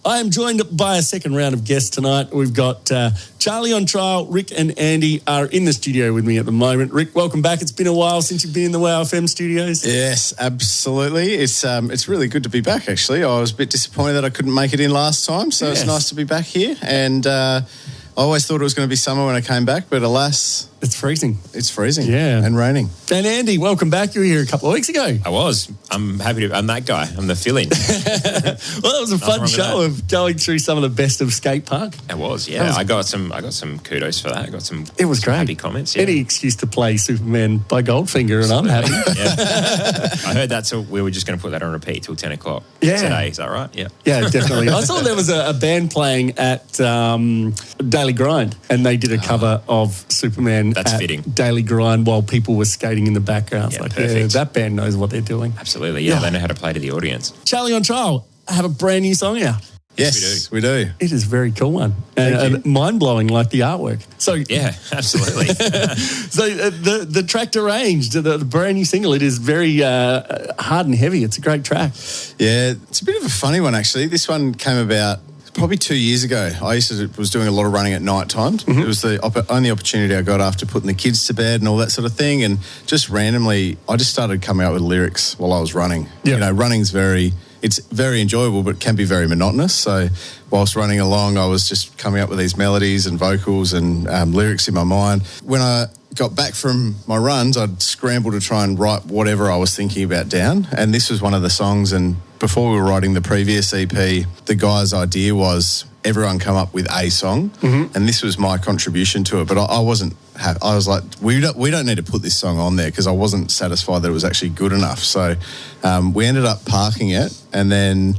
I am joined by a second round of guests tonight. We've got Charlie on trial. Rick and Andy are in the studio with me at the moment. Rick, welcome back. It's been a while since you've been in the WowFM studios. Yes, absolutely. It's really good to be back, actually. I was a bit disappointed that I couldn't make it in last time, so It's nice to be back here. And I always thought it was going to be summer when I came back, but alas... It's freezing. It's freezing. Yeah. And raining. And Andy, welcome back. You were here a couple of weeks ago. I was. I'm happy to... I'm that guy. I'm the fill-in. Well, that was a fun show of going through some of the best of skate park. It was, yeah. I got some kudos for that. I got some It was great. happy comments. Yeah. Any excuse to play Superman by Goldfinger, and I'm happy. Yeah. I heard we were just going to put that on repeat till 10 o'clock today. Is that right? Yeah. Yeah, definitely. I saw there was a band playing at Daily Grind, and they did a cover of Superman. That's at fitting. Daily Grind while people were skating in the background. Yeah, like, perfect. that band knows what they're doing. Absolutely, yeah. They know how to play to the audience. Charlie on trial, I have a brand new song out. Yes, we do. It is a very cool one. And mind-blowing like the artwork. So yeah, absolutely. So the track Deranged, the brand new single, it is very hard and heavy. It's a great track. Yeah, it's a bit of a funny one, actually. This one came about probably 2 years ago. I was doing a lot of running at night times. Mm-hmm. It was the only opportunity I got after putting the kids to bed and all that sort of thing. And just randomly, I just started coming up with lyrics while I was running. Yep. You know, running's it's very enjoyable, but can be very monotonous. So whilst running along, I was just coming up with these melodies and vocals and lyrics in my mind. When I got back from my runs, I'd scramble to try and write whatever I was thinking about down. And this was one of the songs. And before we were writing the previous EP, the guy's idea was everyone come up with a song. Mm-hmm. And this was my contribution to it. But I wasn't happy. I was like, we don't need to put this song on there, because I wasn't satisfied that it was actually good enough. So we ended up parking it. And then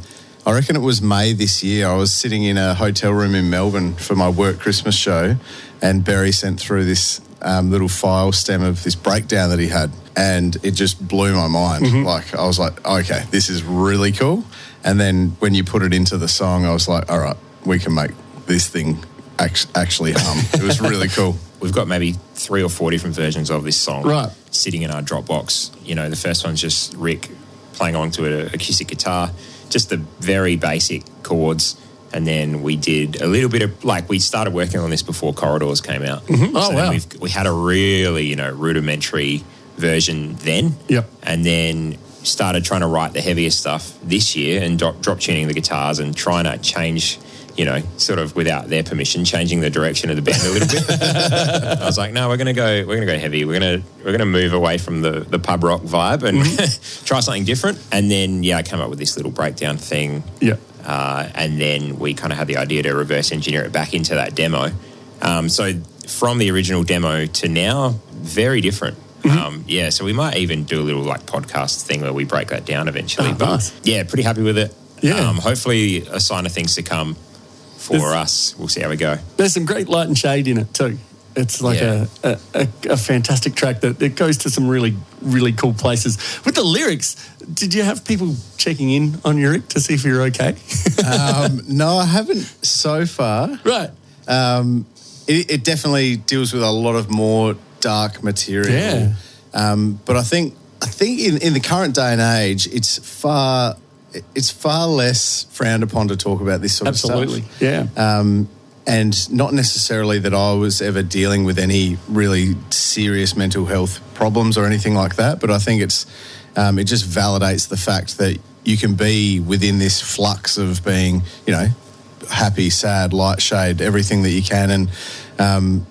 I reckon it was May this year, I was sitting in a hotel room in Melbourne for my work Christmas show, and Barry sent through this little file stem of this breakdown that he had, and it just blew my mind. Mm-hmm. Like, I was like, okay, this is really cool. And then when you put it into the song, I was like, all right, we can make this thing actually hum. It was really cool. We've got maybe 3 or 4 different versions of this song sitting in our Dropbox. You know, the first one's just Rick playing onto an acoustic guitar, just the very basic chords. And then we did a little bit of, we started working on this before Corridors came out. Mm-hmm. Oh, so wow. We had a really, rudimentary version then. Yep. And then started trying to write the heavier stuff this year and drop tuning the guitars and trying to change, sort of without their permission, changing the direction of the band a little bit. I was like, no, we're gonna go heavy. We're gonna move away from the pub rock vibe and try something different. And then I came up with this little breakdown thing. Yeah. And then we kind of had the idea to reverse engineer it back into that demo. So from the original demo to now, very different. Mm-hmm. So we might even do a little podcast thing where we break that down eventually. Nice. Yeah, pretty happy with it. Yeah. Hopefully a sign of things to come for us. We'll see how we go. There's some great light and shade in it too. It's like a fantastic track that it goes to some really, really cool places. With the lyrics, did you have people checking in on you, Rick, to see if you're okay? No, I haven't so far. Right. It definitely deals with a lot of more dark material. Yeah. But I think in the current day and age, it's far less frowned upon to talk about this sort of stuff. Absolutely. Yeah. And not necessarily that I was ever dealing with any really serious mental health problems or anything like that, but I think it just validates the fact that you can be within this flux of being, happy, sad, light, shade, everything that you can, and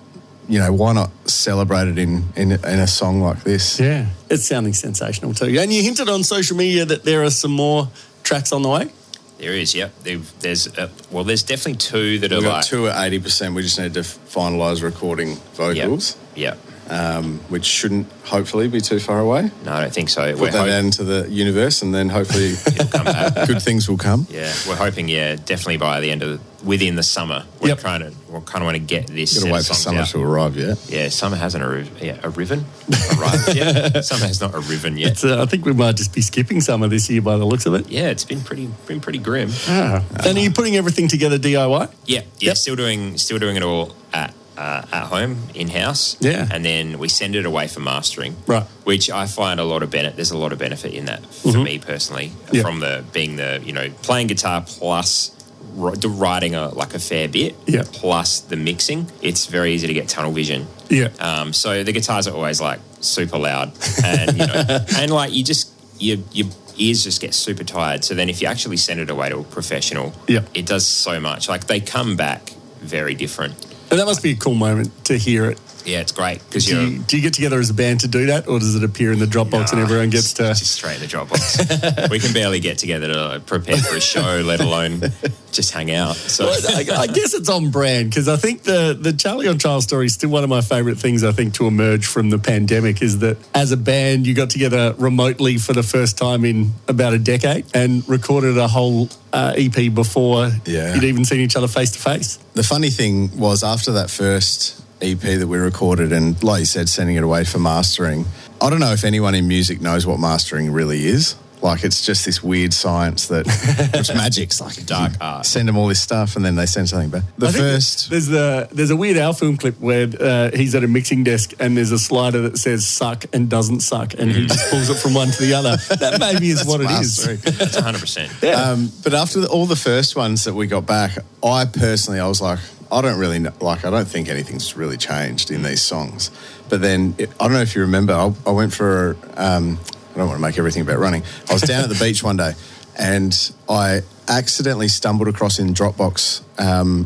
why not celebrate it in a song like this? Yeah, it's sounding sensational too. And you hinted on social media that there are some more tracks on the way. There is, yep. There's definitely 2 that We've got 2 at 80%. We just need to finalise recording vocals. Yep. Which shouldn't hopefully be too far away. No, I don't think so. Put that out into the universe, and then hopefully it'll come back. Good things will come. Yeah, we're hoping. Yeah, definitely by the end of within the summer. We kind of want to get this. Got to wait for summer to arrive yet. Yeah, summer hasn't arrived yet. Summer has not arriven yet. I think we might just be skipping summer this year by the looks of it. Yeah, it's been pretty grim. And are you putting everything together DIY? Yeah. Yep. Still doing it all at home, in-house. Yeah. And then we send it away for mastering. Right. Which I find there's a lot of benefit in that for me personally, from being the playing guitar plus writing a fair bit, plus the mixing, it's very easy to get tunnel vision. Yeah. So the guitars are always like super loud, and and like your ears just get super tired. So then if you actually send it away to a professional, it does so much. Like they come back very different. And that must be a cool moment to hear it. Yeah, it's great because do you get together as a band to do that, or does it appear in the Dropbox and everyone gets to just straight in the Dropbox? We can barely get together to prepare for a show, let alone just hang out. So I guess it's on brand, because I think the Charlie on Trial story is still one of my favourite things, I think, to emerge from the pandemic, is that as a band you got together remotely for the first time in about a decade and recorded a whole EP before you'd even seen each other face to face. The funny thing was, after that first EP that we recorded, and like you said, sending it away for mastering, I don't know if anyone in music knows what mastering really is. Like, it's just this weird science that it's magic. It's like a dark art. Send them all this stuff and then they send something back. There's a Weird Al film clip where he's at a mixing desk and there's a slider that says suck and doesn't suck, and he just pulls it from one to the other. That maybe is what mastering. It is. That's 100%. Yeah. But after all the first ones that we got back, I was like, I don't really know, I don't think anything's really changed in these songs. But then, I don't know if you remember, I went for, I don't want to make everything about running. I was down at the beach one day and I accidentally stumbled across in Dropbox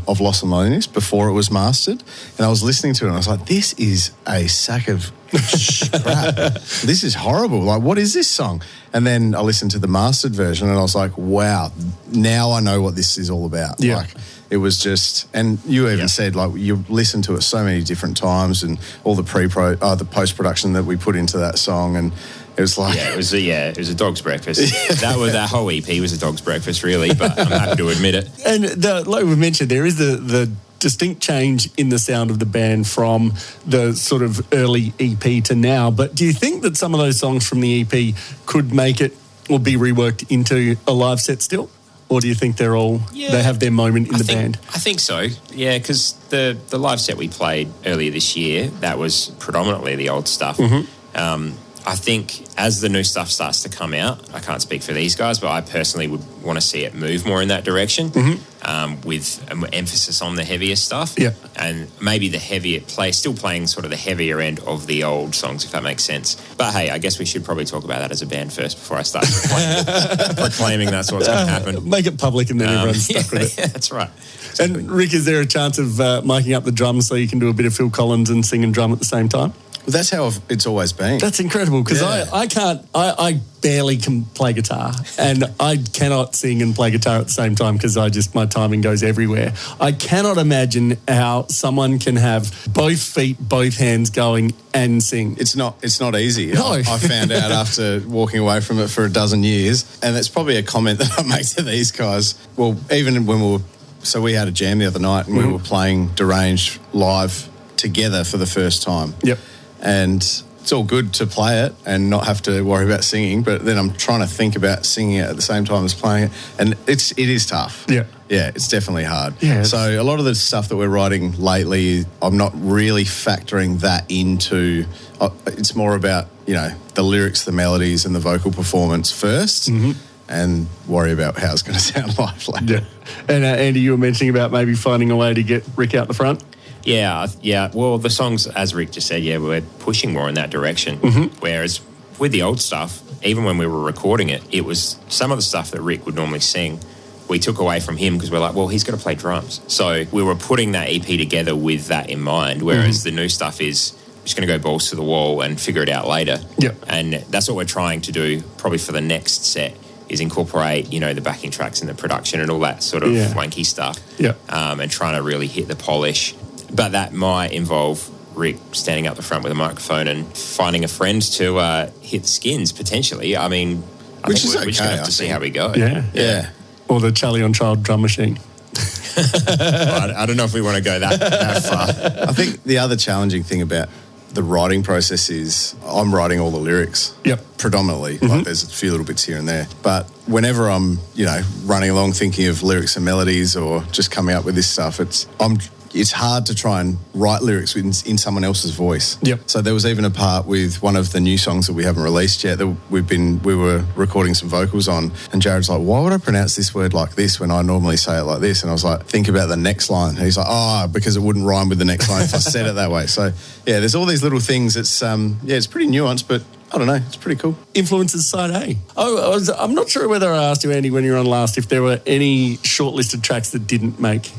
of Loss and Loneliness before it was mastered. And I was listening to it and I was like, this is a sack of crap. This is horrible. Like, what is this song? And then I listened to the mastered version and I was like, wow, now I know what this is all about. Yeah. Like, it was just, and you even said, like, you listen to it so many different times, and all the the post-production that we put into that song, and it was like... it was a dog's breakfast. That whole EP was a dog's breakfast, really, but I'm happy to admit it. And like we mentioned, there is the distinct change in the sound of the band from the sort of early EP to now, but do you think that some of those songs from the EP could make it or be reworked into a live set still? Or do you think they're all, they have their moment in the band? I think so, yeah, because the live set we played earlier this year, that was predominantly the old stuff. I think as the new stuff starts to come out, I can't speak for these guys, but I personally would want to see it move more in that direction, with an emphasis on the heavier stuff. Yeah. And maybe still playing sort of the heavier end of the old songs, if that makes sense. But hey, I guess we should probably talk about that as a band first before I start proclaiming that's what's going to happen. Make it public and then everyone's stuck with it. Yeah, that's right. And Rick, is there a chance of miking up the drums so you can do a bit of Phil Collins and sing and drum at the same time? Well, that's how it's always been. That's incredible, because I barely can play guitar, and I cannot sing and play guitar at the same time because my timing goes everywhere. I cannot imagine how someone can have both feet, both hands going and sing. It's not easy. No. I found out after walking away from it for a dozen years, and that's probably a comment that I make to these guys. Well, even when we had a jam the other night and we were playing Deranged live together for the first time. Yep. And it's all good to play it and not have to worry about singing, but then I'm trying to think about singing it at the same time as playing it, and it is tough. Yeah. Yeah, it's definitely hard. Yeah, so a lot of the stuff that we're writing lately, I'm not really factoring that into. It's more about, the lyrics, the melodies, and the vocal performance first, and worry about how it's going to sound live later. Yeah. And Andy, you were mentioning about maybe finding a way to get Rick out the front. Yeah. Well, the songs, as Rick just said, we're pushing more in that direction. Whereas with the old stuff, even when we were recording it, it was some of the stuff that Rick would normally sing, we took away from him because we're like, well, he's got to play drums. So we were putting that EP together with that in mind, whereas the new stuff is just going to go balls to the wall and figure it out later. Yep. And that's what we're trying to do probably for the next set, is incorporate, the backing tracks and the production and all that sort of wanky stuff. Yep. And trying to really hit the polish. But that might involve Rick standing up the front with a microphone and finding a friend to hit the skins, potentially. I mean, we're just going to have to see how we go. Yeah. Or the Charlie on Trial drum machine. I don't know if we want to go that far. I think the other challenging thing about the writing process is I'm writing all the lyrics. Yep. Predominantly. Like, there's a few little bits here and there. But whenever I'm, running along thinking of lyrics and melodies or just coming up with this stuff, I'm it's hard to try and write lyrics in someone else's voice. Yep. So there was even a part with one of the new songs that we haven't released yet that we were recording some vocals on, and Jared's like, why would I pronounce this word like this when I normally say it like this? And I was like, think about the next line. And he's like, because it wouldn't rhyme with the next line if I said it that way. So yeah, there's all these little things. It's it's pretty nuanced, but I don't know, it's pretty cool. Influences side A. I'm not sure whether I asked you, Andy, when you were on last, if there were any shortlisted tracks that didn't make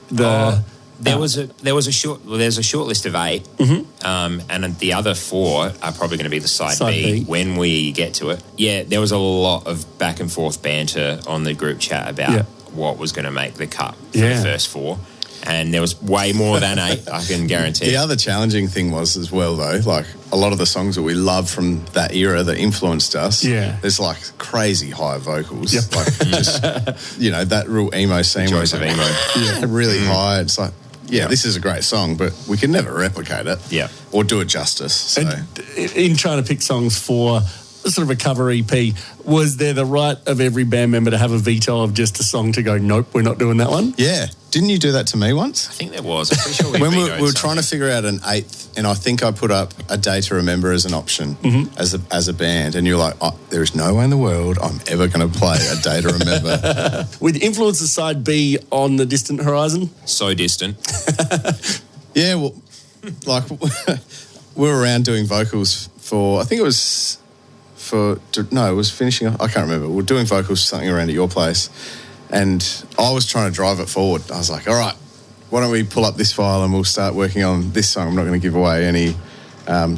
the... There's a short list of 8, and the other 4 are probably going to be the side B when we get to it. Yeah, there was a lot of back and forth banter on the group chat about what was going to make the cut for the first 4. And there was way more than 8, I can guarantee. The other challenging thing was as well, though, like a lot of the songs that we love from that era that influenced us, there's like crazy high vocals. Yep. Like just, that real emo scene. Joys of emo. Really high. It's like, this is a great song, but we can never replicate it. Yeah. Or do it justice. So. And in trying to pick songs for sort of a cover EP, was there the right of every band member to have a veto of just a song to go, nope, we're not doing that one? Yeah. Didn't you do that to me once? I think there was. I'm pretty sure we when we were trying to figure out an 8th, and I think I put up A Day to Remember as an option as a band, and you're like, there is no way in the world I'm ever going to play A Day to Remember. With Influences side B on the distant horizon? So distant. Yeah, well, like we were around doing vocals for, I think it was it was finishing, I can't remember. We were doing vocals for something around at your place, and I was trying to drive it forward. I was like, all right, why don't we pull up this file and we'll start working on this song. I'm not going to give away any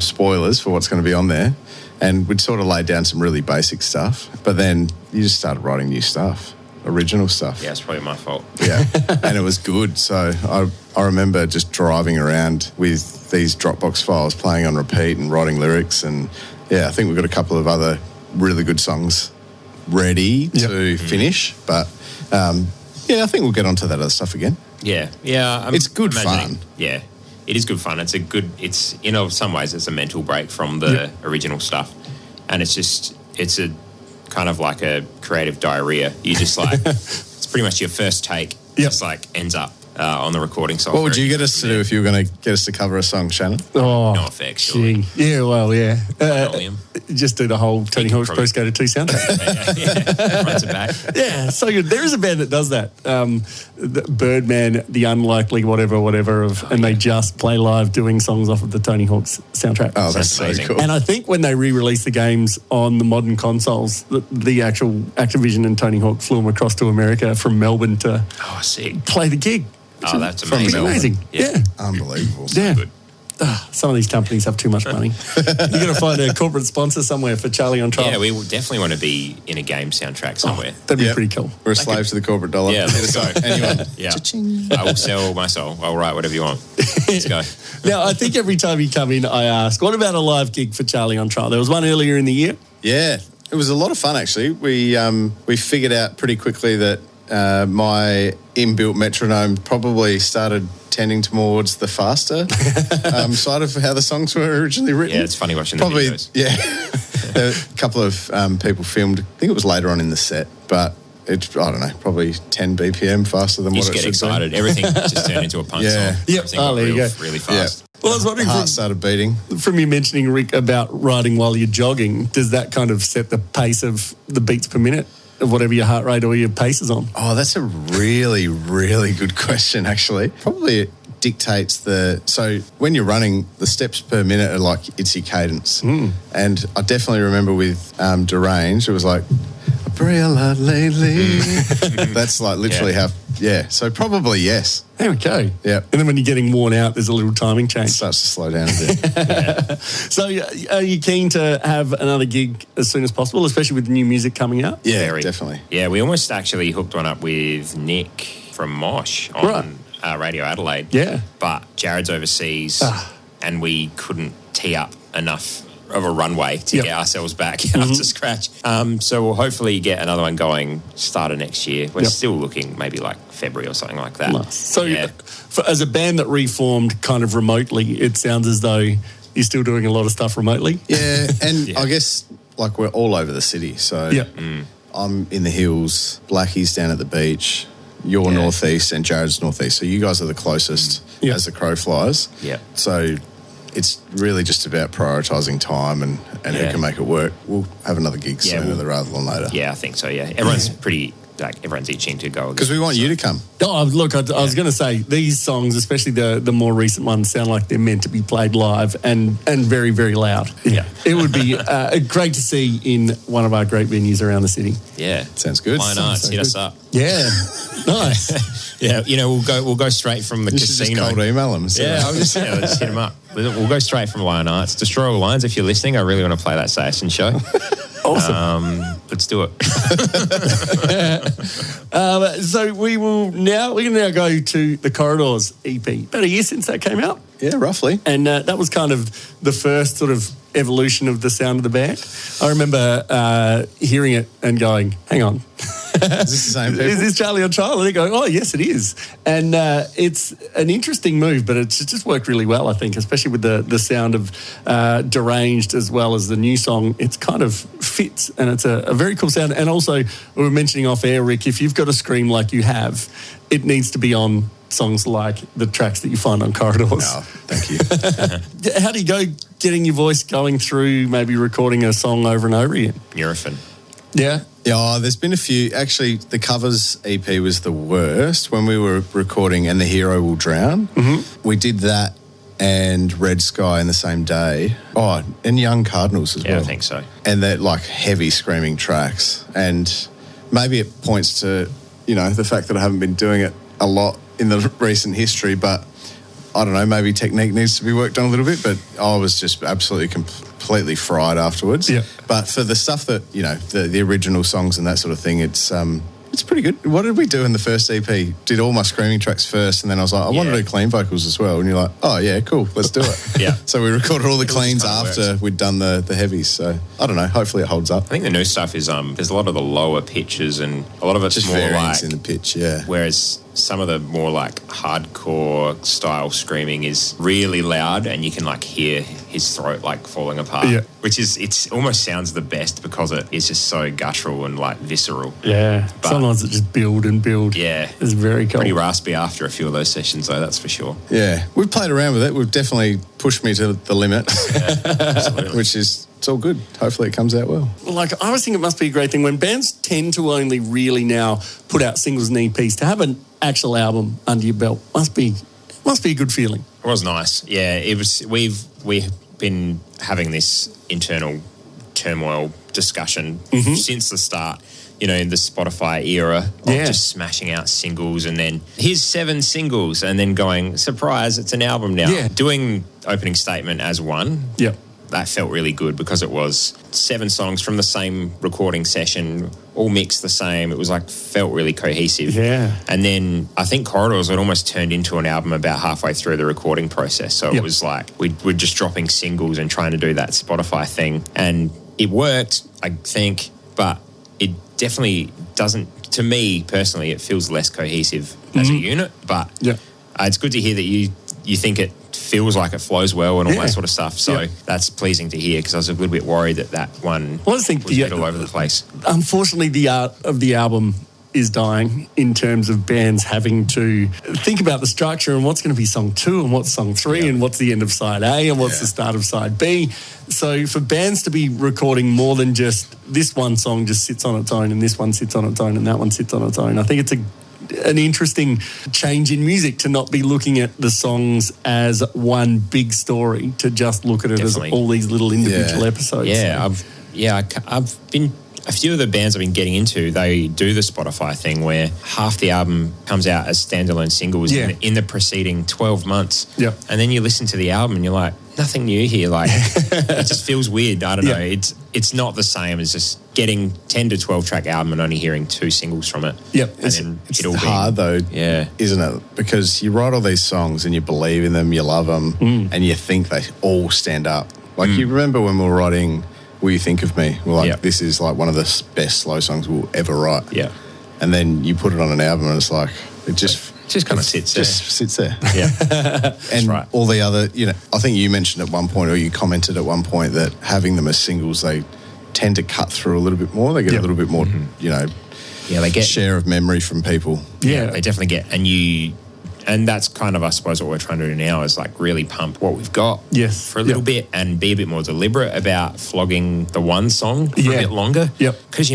spoilers for what's going to be on there. And we'd sort of laid down some really basic stuff, but then you just started writing new stuff, original stuff. Yeah, it's probably my fault. Yeah, and it was good. So I remember just driving around with these Dropbox files, playing on repeat and writing lyrics. And yeah, I think we've got a couple of other really good songs ready to finish. But I think we'll get onto that other stuff again. Yeah. It's good fun. Yeah, it is good fun. It's in some ways it's a mental break from the original stuff, and it's a kind of like a creative diarrhea. You just like it's pretty much your first take. Just like ends up on the recording software. What would you get us to do if you were going to get us to cover a song, Shannon? No effects, surely. Yeah, well, yeah. Linoleum. Just do the whole Tony Hawk's Pro Skater 2 soundtrack. Front to back. Yeah, so good. There is a band that does that. The Birdman, The Unlikely, whatever, and they just play live doing songs off of the Tony Hawk's soundtrack. Oh, that's so amazing. cool. And I think when they re-released the games on the modern consoles, the actual Activision and Tony Hawk flew them across to America from Melbourne to sick. play the gig. Oh, that's It's amazing. amazing. Yeah. Unbelievable. Yeah. Good. Some of these companies have too much money. You've got to find a corporate sponsor somewhere for Charlie on Trial. Yeah, we definitely want to be in a game soundtrack somewhere. That'd be pretty cool. We're a slave to the corporate dollar. Yeah, let's go. Anyone? Yeah. I will sell my soul. I'll write whatever you want. Let's go. Now, I think every time you come in, I ask, what about a live gig for Charlie on Trial? There was one earlier in the year. Yeah, it was a lot of fun, actually. We figured out pretty quickly that my inbuilt metronome probably started tending towards the faster side of how the songs were originally written. Yeah, it's funny watching the videos. Yeah. A couple of people filmed, I think it was later on in the set, but it's, I don't know, probably 10 BPM faster than what it should be. You just get excited. Everything just turned into a punk song. Yep. Everything got there you go. really fast. Yeah. Well, I was wondering, Heart started beating. from you mentioning, Rick, about riding while you're jogging, does that kind of set the pace of the beats per minute of whatever your heart rate or your pace is on? Oh, that's a really, really good question, actually. Probably it dictates so when you're running, the steps per minute are like, it's your cadence. And I definitely remember with Deranged, it was like, I pray a lot lately. That's like literally how, so probably yes. There we go. Yeah. And then when you're getting worn out, there's a little timing change. It starts to slow down a bit. So are you keen to have another gig as soon as possible, especially with the new music coming out? Yeah, Very. definitely. Yeah, we almost actually hooked one up with Nick from Mosh on Radio Adelaide. Yeah. But Jared's overseas and we couldn't tee up enough of a runway to get ourselves back up to scratch. So we'll hopefully get another one going start of next year. We're still looking maybe like February or something like that. Nice. So as a band that reformed kind of remotely, it sounds as though you're still doing a lot of stuff remotely. Yeah, and I guess like we're all over the city. So I'm in the hills, Blackie's down at the beach, your northeast and Jared's northeast. So you guys are the closest as the crow flies. Yeah. So it's really just about prioritising time and who can make it work. We'll have another gig sooner rather than later. Yeah, I think so, yeah. Everyone's everyone's itching to go. Because we want you to come. Oh, look, I was going to say, these songs, especially the more recent ones, sound like they're meant to be played live and very, very loud. Yeah. It would be great to see in one of our great venues around the city. Yeah. Sounds good. Why not? Hit us up. Yeah. Nice. Yeah, we'll go straight from the casino. Just cold email them. So. Yeah, let's just hit them up. We'll go straight from Lion Arts. Destroy All Lions, if you're listening. I really want to play that session show. Awesome. Let's do it. So we're going to now go to the Corridors EP. About a year since that came out. Yeah, roughly. And that was kind of the first sort of evolution of the sound of the band. I remember hearing it and going, hang on. Is this the same people? Is this Charlie on Trial? And they go, oh, yes, it is. And it's an interesting move, but it's just worked really well, I think, especially with the sound of Deranged as well as the new song. It's kind of fits, and it's a very cool sound. And also, we were mentioning off air, Rick, if you've got a scream like you have, it needs to be on songs like the tracks that you find on Corridors. Oh, thank you. How do you go getting your voice going through maybe recording a song over and over again? Nurofen. Yeah? Yeah, there's been a few. Actually, the Covers EP was the worst when we were recording And the Hero Will Drown. Mm-hmm. We did that and Red Sky in the same day. Oh, and Young Cardinals as well. Yeah, I think so. And they're like heavy screaming tracks. And maybe it points to, the fact that I haven't been doing it a lot in the recent history, but I don't know, maybe technique needs to be worked on a little bit, but I was just absolutely completely fried afterwards. Yeah. But for the stuff that, the original songs and that sort of thing, it's pretty good. What did we do in the first EP? Did all my screaming tracks first, and then I was like, I want to do clean vocals as well. And you're like, oh, yeah, cool, let's do it. Yeah. So we recorded all the cleans after we'd done the heavies. So I don't know, hopefully it holds up. I think the new stuff is there's a lot of the lower pitches and a lot of it's just more variance like in the pitch, yeah. Whereas some of the more like hardcore style screaming is really loud and you can like hear his throat like falling apart. Yeah. Which is, it's almost sounds the best because it is just so guttural and like visceral. Yeah. But sometimes it just build and build. Yeah. It's very cool. Pretty raspy after a few of those sessions though, that's for sure. Yeah. We've played around with it. We've definitely pushed me to the limit. Absolutely. Which is, it's all good. Hopefully it comes out well. Like, I always think it must be a great thing when bands tend to only really now put out singles and EPs, to have an actual album under your belt must be a good feeling. It was nice. Yeah, it was. We've been having this internal turmoil discussion since the start. In the Spotify era of just smashing out singles, and then here's 7 singles, and then going, surprise, it's an album now. Yeah. Doing Opening Statement as one. Yeah. That felt really good because it was 7 songs from the same recording session, all mixed the same. It was like, felt really cohesive. Yeah. And then I think Corridors had almost turned into an album about halfway through the recording process. So it was like, we're just dropping singles and trying to do that Spotify thing. And it worked, I think, but it definitely doesn't, to me personally, it feels less cohesive as a unit. But it's good to hear that you think it feels like it flows well and all that sort of stuff. So that's pleasing to hear, because I was a little bit worried that one was a bit all over the place. Unfortunately, the art of the album is dying in terms of bands having to think about the structure and what's going to be song 2 and what's song 3 and what's the end of side A and what's the start of side B. So for bands to be recording more than just this one song just sits on its own and this one sits on its own and that one sits on its own, I think it's an interesting change in music to not be looking at the songs as one big story, to just look at it as all these little individual episodes. Yeah, I've been, a few of the bands I've been getting into, they do the Spotify thing where half the album comes out as standalone singles in the preceding 12 months. Yeah. And then you listen to the album and you're like, nothing new here. Like, it just feels weird. I don't know. It's not the same as just getting 10 to 12 track album and only hearing 2 singles from it. Yep. It's hard though, isn't it? Because you write all these songs and you believe in them, you love them, and you think they all stand up. Like you remember when we were writing Will You Think of Me? We're like, this is like one of the best slow songs we'll ever write. Yeah. And then you put it on an album and it's like, it just kind of sits there. Yeah. And all the other, I think you mentioned at one point, or you commented at one point, that having them as singles, they tend to cut through a little bit more. They get a little bit more, they get share of memory from people. Yeah. They definitely get, and that's kind of, I suppose, what we're trying to do now is like really pump what we've got for a little bit and be a bit more deliberate about flogging the one song for a bit longer. Yep. Because,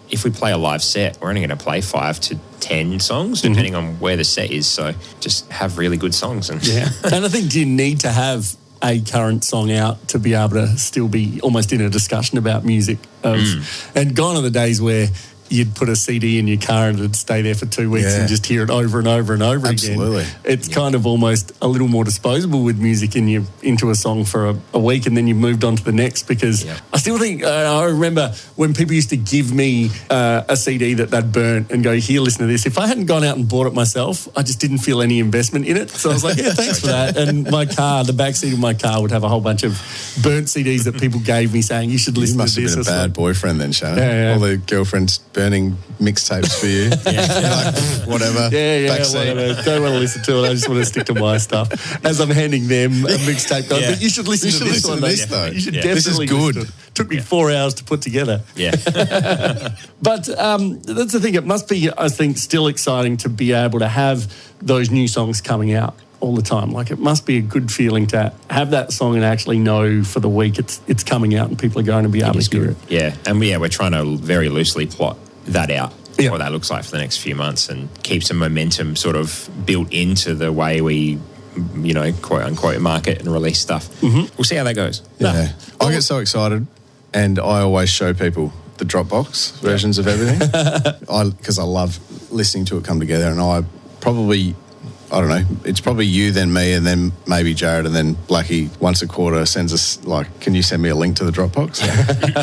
if we play a live set, we're only going to play 5 to 10 songs, depending on where the set is. So just have really good songs. And I think you need to have a current song out to be able to still be almost in a discussion about music. And gone are the days where you'd put a CD in your car and it'd stay there for 2 weeks and just hear it over and over and over Absolutely. again. It's kind of almost a little more disposable with music, and you're into a song for a week and then you've moved on to the next, because I still think, I remember when people used to give me a CD that they'd burnt and go, here, listen to this. If I hadn't gone out and bought it myself, I just didn't feel any investment in it. So I was like, yeah, thanks for that. And my car, the backseat of my car would have a whole bunch of burnt CDs that people gave me saying, you should listen to this. You must have been a bad boyfriend then, Shannon. Yeah. All the girlfriends burning mixtapes for you. Like, whatever. Whatever. Don't want to listen to it. I just want to stick to my stuff. As I'm handing them a mixtape, going, but you should listen to this one. Though. You should definitely This is good. listen to it. Took me 4 hours to put together. Yeah. But that's the thing. It must be, I think, still exciting to be able to have those new songs coming out all the time. Like, it must be a good feeling to have that song and actually know for the week it's coming out and people are going to be able to hear it. Yeah. And we're trying to very loosely plot that out, what that looks like for the next few months, and keep some momentum sort of built into the way we, quote unquote, market and release stuff. We'll see how that goes. Yeah. I get so excited, and I always show people the Dropbox versions of everything because I love listening to it come together. And I don't know, it's probably you, then me, and then maybe Jared, and then Blackie once a quarter sends us, like, can you send me a link to the Dropbox?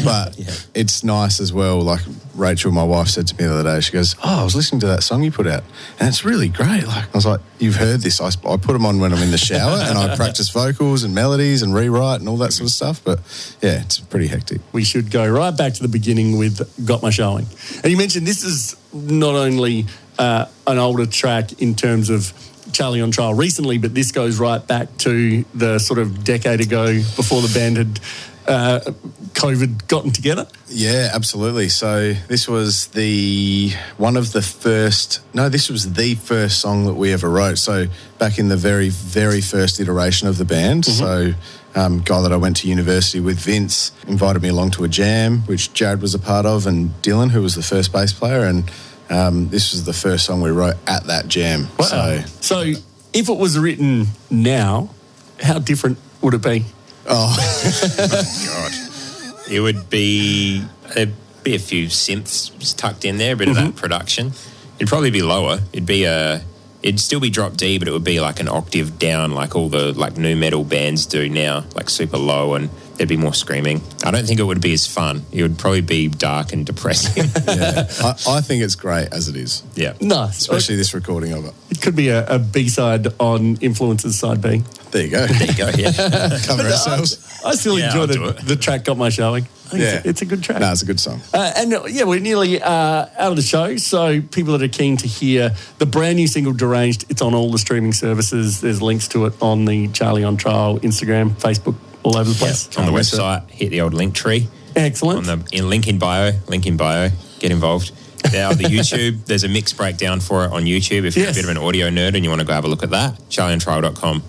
But it's nice as well. Like Rachel, my wife, said to me the other day, she goes, I was listening to that song you put out and it's really great. Like, I was like, you've heard this. I put them on when I'm in the shower and I practice vocals and melodies and rewrite and all that sort of stuff. But yeah, it's pretty hectic. We should go right back to the beginning with Got My Showing. And you mentioned this is not only an older track in terms of Charlie on Trial recently, but this goes right back to the sort of decade ago before the band had COVID gotten together. Yeah, absolutely. So this was the first song that we ever wrote. So back in the very, very first iteration of the band. So guy that I went to university with, Vince, invited me along to a jam, which Jared was a part of, and Dylan, who was the first bass player, and this was the first song we wrote at that jam. Wow. So if it was written now, how different would it be? Oh, God. It would be, there'd be a few synths tucked in there, a bit of that production. It'd probably be lower. It'd still be drop D, but it would be like an octave down, like all the like nu metal bands do now, like super low, and there'd be more screaming. I don't think it would be as fun. It would probably be dark and depressing. I think it's great as it is. Yeah. Nice. Especially this recording of it. It could be a B-side on Influences side B. There you go. Yeah. Cover ourselves. I still enjoy the track Got My Showing. I think it's a good track. No, it's a good song. We're nearly out of the show, so people that are keen to hear the brand new single Deranged, it's on all the streaming services. There's links to it on the Charlie on Trial Instagram, Facebook, all over the place. On the website, hit the old link tree. Excellent. Link in bio, get involved. Now, the YouTube, there's a mix breakdown for it on YouTube. If you're a bit of an audio nerd and you want to go have a look at that, charlieontrial.com.